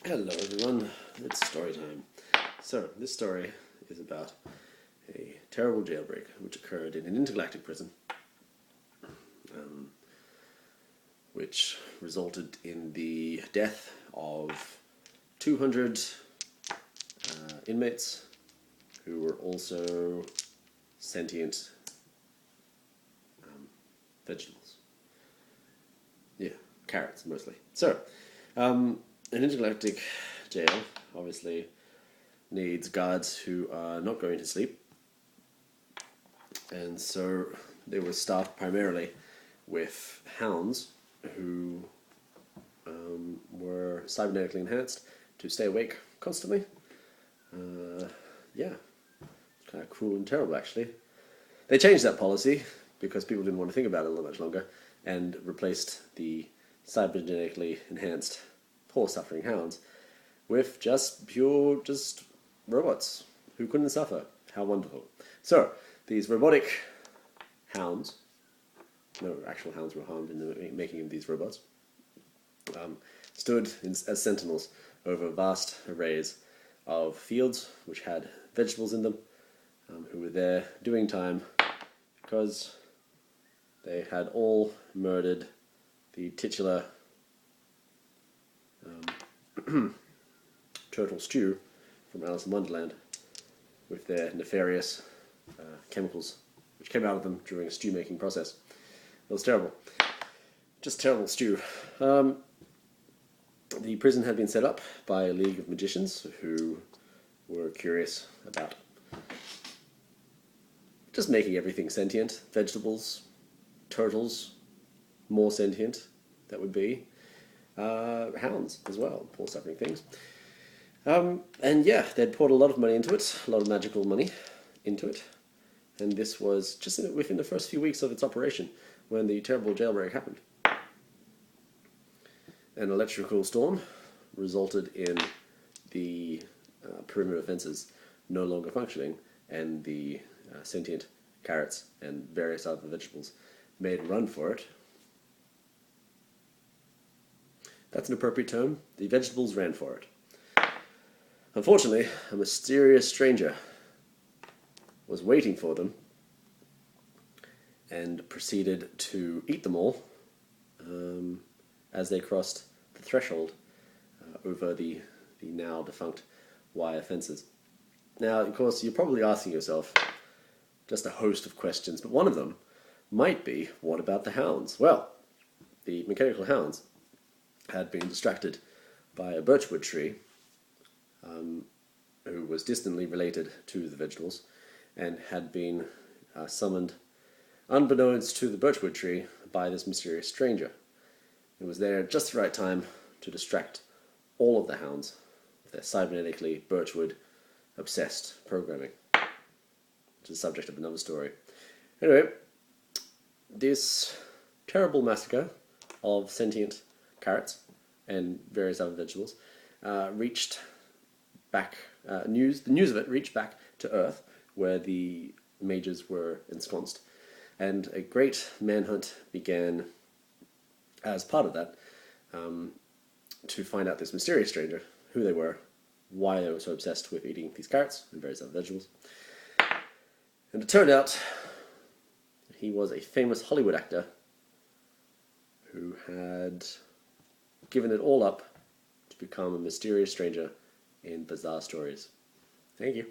Hello everyone, it's story time. So, this story is about a terrible jailbreak which occurred in an intergalactic prison, which resulted in the death of 200 inmates who were also sentient vegetables. Yeah, carrots mostly. So, an intergalactic jail obviously needs guards who are not going to sleep, and so they were staffed primarily with hounds who were cybernetically enhanced to stay awake constantly. Yeah, kind of cruel and terrible actually. They changed that policy because people didn't want to think about it a little much longer and replaced the cybernetically enhanced poor suffering hounds with just robots who couldn't suffer. How wonderful. So, these robotic hounds, no actual hounds were harmed in the making of these robots, stood as sentinels over vast arrays of fields which had vegetables in them, who were there doing time because they had all murdered the titular turtle stew from Alice in Wonderland with their nefarious chemicals which came out of them during a stew making process. It was terrible. Just terrible stew. The prison had been set up by a league of magicians who were curious about just making everything sentient. Vegetables, turtles, more sentient, that would be. Hounds as well, poor suffering things. And yeah, they'd poured a lot of money into it, a lot of magical money into it. And this was just within the first few weeks of its operation when the terrible jailbreak happened. An electrical storm resulted in the perimeter fences no longer functioning, and the sentient carrots and various other vegetables made a run for it. That's an appropriate term. The vegetables ran for it. Unfortunately, a mysterious stranger was waiting for them and proceeded to eat them all as they crossed the threshold over the now defunct wire fences. Now, of course, you're probably asking yourself just a host of questions, but one of them might be, what about the hounds? Well, the mechanical hounds had been distracted by a birchwood tree who was distantly related to the vegetables and had been summoned unbeknownst to the birchwood tree by this mysterious stranger. It was there at just the right time to distract all of the hounds with their cybernetically birchwood obsessed programming, which is the subject of another story. Anyway, this terrible massacre of sentient carrots and various other vegetables reached back, the news of it reached back to Earth, where the mages were ensconced, and a great manhunt began as part of that to find out this mysterious stranger, who they were, why they were so obsessed with eating these carrots and various other vegetables. And it turned out he was a famous Hollywood actor who had given it all up to become a mysterious stranger in bizarre stories. Thank you.